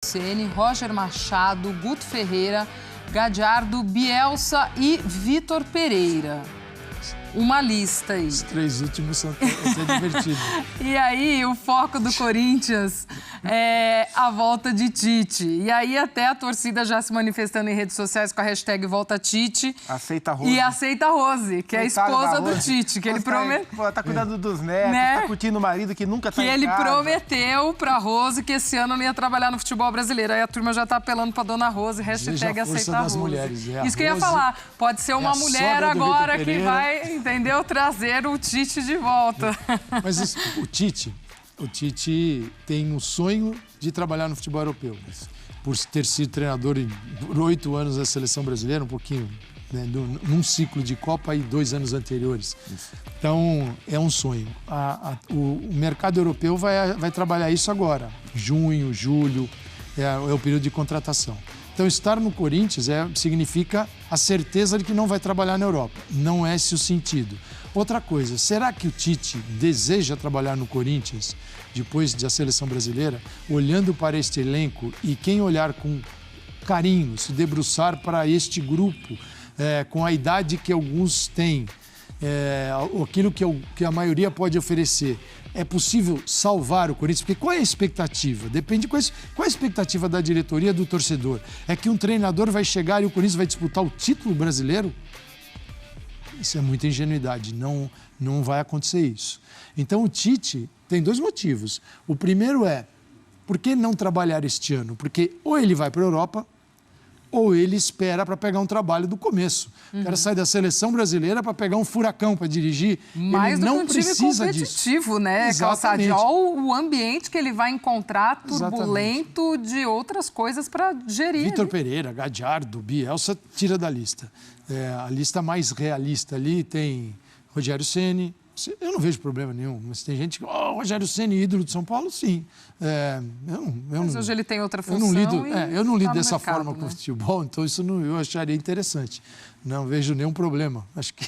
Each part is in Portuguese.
Ceni, Roger Machado, Guto Ferreira, Gadiardo, Bielsa e Vitor Pereira. Uma lista aí. Os 3 últimos são divertidos. E aí, o foco do Corinthians é a volta de Tite. E aí, até a torcida já se manifestando em redes sociais com a hashtag Volta Tite. Aceita a Rose. E aceita a Rose, que é a esposa do Tite, que ele prometeu. Tá cuidando dos netos, né? Tá curtindo o marido que nunca tá que em ele casa. Prometeu pra Rose que esse ano não ia trabalhar no futebol brasileiro. Aí a turma já tá apelando pra dona Rose, hashtag aceita a Rose. Mulheres, Isso que eu ia falar. Pode ser uma mulher agora que vai, entendeu? Trazer o Tite de volta. Mas o Tite tem um sonho de trabalhar no futebol europeu. Por ter sido treinador por 8 anos da seleção brasileira, um pouquinho, né, num ciclo de Copa e 2 anos anteriores. Então, é um sonho. O mercado europeu vai trabalhar isso agora. Junho, julho, é o período de contratação. Então, estar no Corinthians significa a certeza de que não vai trabalhar na Europa. Não é esse o sentido. Outra coisa, será que o Tite deseja trabalhar no Corinthians depois da seleção brasileira, olhando para este elenco e quem olhar com carinho, se debruçar para este grupo, com a idade que alguns têm, aquilo que a maioria pode oferecer, é possível salvar o Corinthians? Porque qual é a expectativa? Depende qual é a expectativa da diretoria, do torcedor. É que um treinador vai chegar e o Corinthians vai disputar o título brasileiro? Isso é muita ingenuidade, não vai acontecer isso. Então o Tite tem 2 motivos. O primeiro é, por que não trabalhar este ano? Porque ou ele vai para a Europa, ou ele espera para pegar um trabalho do começo. O cara sai da seleção brasileira para pegar um furacão para dirigir. Mais ele não do que um time precisa competitivo, disso. né, Calçadinho? Olha o ambiente que ele vai encontrar turbulento de outras coisas para gerir. Vitor Pereira, Gadiardo, Bielsa, tira da lista. A lista mais realista ali tem Rogério Ceni. Eu não vejo problema nenhum, mas tem gente que... Rogério Ceni, ídolo de São Paulo, sim. Mas hoje ele tem outra função. Eu não lido dessa mercado, forma com o futebol, então isso eu acharia interessante. Não vejo nenhum problema. Acho que...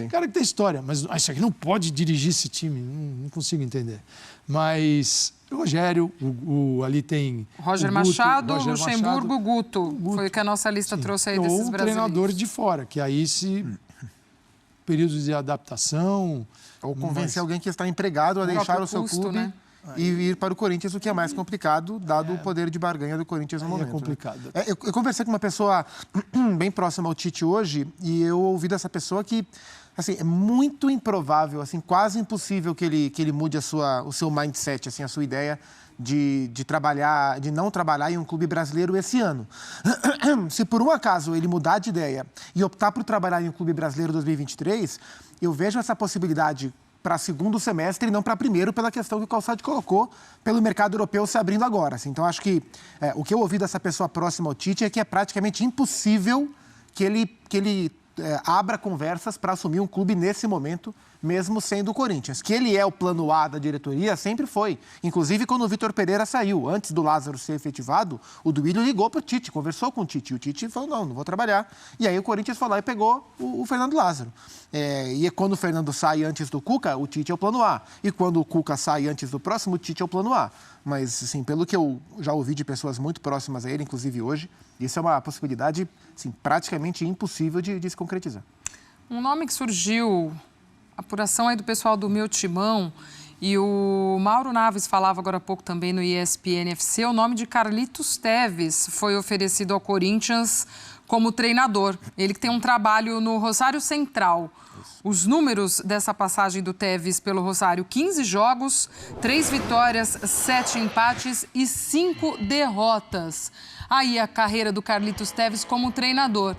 cara que tem história, mas acho que não pode dirigir esse time, não consigo entender. Mas... O Rogério, ali tem... Roger Machado, Luxemburgo, Guto. Foi o que a nossa lista trouxe aí desses brasileiros. Ou treinador de fora, que aí períodos de adaptação... Ou convencer alguém que está empregado a deixar o seu clube, né? E ir para o Corinthians, o que é mais complicado, dado o poder de barganha do Corinthians no momento. É complicado. Né? Eu conversei com uma pessoa bem próxima ao Tite hoje e eu ouvi dessa pessoa que... Assim, é muito improvável, assim, quase impossível que ele mude o seu mindset, assim, a sua ideia de não trabalhar em um clube brasileiro esse ano. Se por um acaso ele mudar de ideia e optar por trabalhar em um clube brasileiro 2023, eu vejo essa possibilidade para segundo semestre e não para primeiro, pela questão que o Calçade colocou, pelo mercado europeu se abrindo agora. Assim. Então, acho que o que eu ouvi dessa pessoa próxima ao Tite é que é praticamente impossível que ele abra conversas para assumir um clube nesse momento, mesmo sendo o Corinthians. Que ele é o plano A da diretoria, sempre foi. Inclusive, quando o Vitor Pereira saiu, antes do Lázaro ser efetivado, o Duílio ligou para o Tite, conversou com o Tite. E o Tite falou, não vou trabalhar. E aí o Corinthians foi lá e pegou o Fernando Lázaro. E quando o Fernando sai antes do Cuca, o Tite é o plano A. E quando o Cuca sai antes do próximo, o Tite é o plano A. Mas, assim, pelo que eu já ouvi de pessoas muito próximas a ele, inclusive hoje, isso é uma possibilidade, assim, praticamente impossível de se concretizar. Um nome que surgiu, apuração aí do pessoal do Meu Timão, e o Mauro Naves falava agora há pouco também no ESPN FC, o nome de Carlitos Teves foi oferecido ao Corinthians como treinador. Ele que tem um trabalho no Rosário Central. Os números dessa passagem do Teves pelo Rosário: 15 jogos, 3 vitórias, 7 empates e 5 derrotas. Aí a carreira do Carlitos Teves como treinador.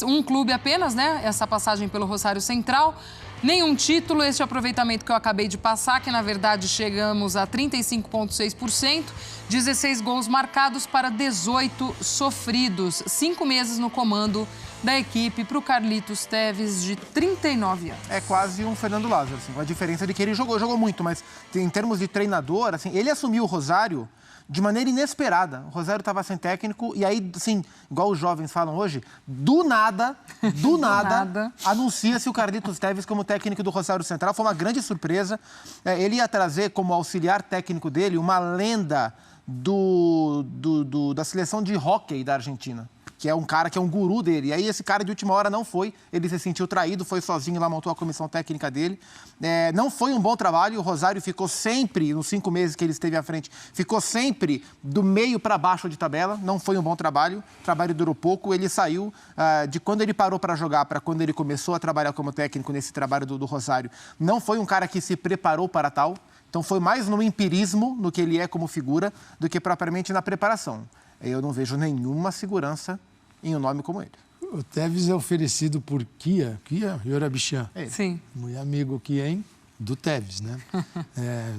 Um clube apenas, né? Essa passagem pelo Rosário Central. Nenhum título, este aproveitamento que eu acabei de passar, que na verdade chegamos a 35,6%, 16 gols marcados para 18 sofridos. 5 meses no comando da equipe para o Carlitos Teves, de 39 anos. É quase um Fernando Lázaro, assim, com a diferença de que ele jogou muito, mas em termos de treinador, assim, ele assumiu o Rosário de maneira inesperada. O Rosário estava sem técnico e aí, assim, igual os jovens falam hoje, do nada, anuncia-se o Carlitos Teves como técnico do Rosário Central. Foi uma grande surpresa. Ele ia trazer como auxiliar técnico dele uma lenda do da seleção de hóquei da Argentina, que é um cara que é um guru dele. E aí esse cara de última hora não foi, ele se sentiu traído, foi sozinho lá, montou a comissão técnica dele. Não foi um bom trabalho, o Rosário ficou sempre, nos 5 meses que ele esteve à frente, ficou sempre do meio para baixo de tabela, não foi um bom trabalho, o trabalho durou pouco, ele saiu de quando ele parou para jogar para quando ele começou a trabalhar como técnico nesse trabalho do Rosário. Não foi um cara que se preparou para tal, então foi mais no empirismo, no que ele é como figura, do que propriamente na preparação. Eu não vejo nenhuma segurança em um nome como ele. O Tevez é oferecido por Kia Yorabichan. Sim. Muito amigo Kia, do Tevez, né?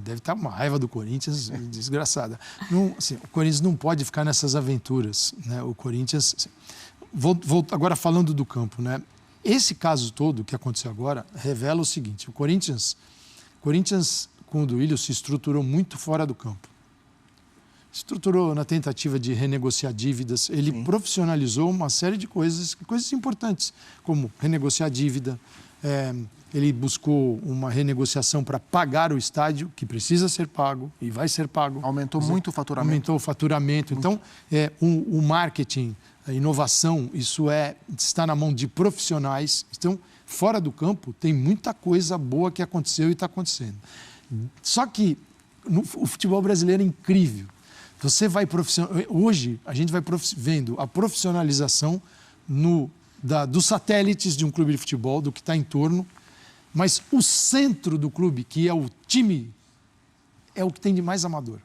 Deve estar uma raiva do Corinthians desgraçada. Não, assim, o Corinthians não pode ficar nessas aventuras, né? O Corinthians... Assim, vou agora falando do campo, né? Esse caso todo que aconteceu agora revela o seguinte: o Corinthians com o Duílio se estruturou muito fora do campo. Estruturou na tentativa de renegociar dívidas, ele profissionalizou uma série de coisas importantes, como renegociar dívida, ele buscou uma renegociação para pagar o estádio, que precisa ser pago e vai ser pago. Aumentou muito o faturamento. Aumentou o faturamento. Muito. Então, o marketing, a inovação, isso está na mão de profissionais. Então, fora do campo, tem muita coisa boa que aconteceu e está acontecendo. Só que o futebol brasileiro é incrível. Você vai hoje a gente vai vendo a profissionalização dos satélites de um clube de futebol, do que está em torno, mas o centro do clube, que é o time, é o que tem de mais amador.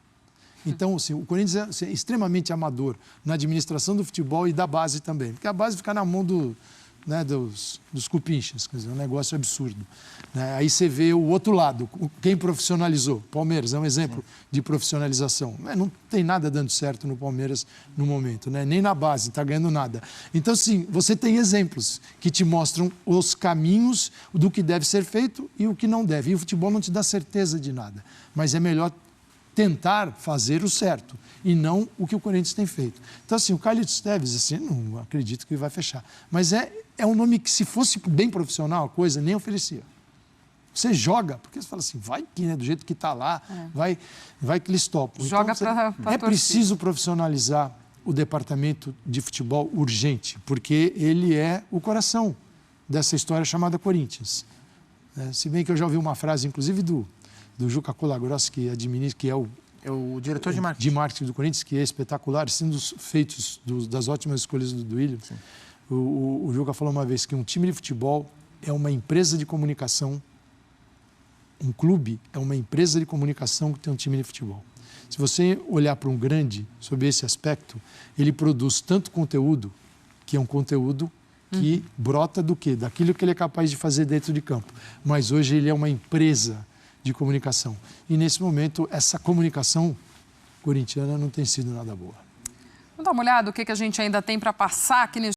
Então, assim, o Corinthians é extremamente amador na administração do futebol e da base também, porque a base fica na mão dos cupinchas, quer dizer, é um negócio absurdo. Né? Aí você vê o outro lado, quem profissionalizou. Palmeiras é um exemplo de profissionalização. Não tem nada dando certo no Palmeiras no momento, né? Nem na base, não está ganhando nada. Então, sim, você tem exemplos que te mostram os caminhos do que deve ser feito e o que não deve. E o futebol não te dá certeza de nada, mas é melhor tentar fazer o certo e não o que o Corinthians tem feito. Então, assim, o Carlitos Tevez, assim, não acredito que vai fechar. Mas é um nome que, se fosse bem profissional a coisa, nem oferecia. Você joga, porque você fala assim, vai que, né, do jeito que está lá, vai que eles topam. Joga então, para preciso profissionalizar o departamento de futebol urgente, porque ele é o coração dessa história chamada Corinthians. Se bem que eu já ouvi uma frase, inclusive, do Juca Colagrossi, que é o diretor de marketing do Corinthians, que é espetacular, sendo dos feitos das ótimas escolhas do Duílio. O Juca falou uma vez que um time de futebol é uma empresa de comunicação, um clube é uma empresa de comunicação que tem um time de futebol. Se você olhar para um grande sobre esse aspecto, ele produz tanto conteúdo, que é um conteúdo que brota do quê? Daquilo que ele é capaz de fazer dentro de campo. Mas hoje ele é uma empresa de comunicação. E, nesse momento, essa comunicação corintiana não tem sido nada boa. Vamos dar uma olhada o que a gente ainda tem para passar aqui nesse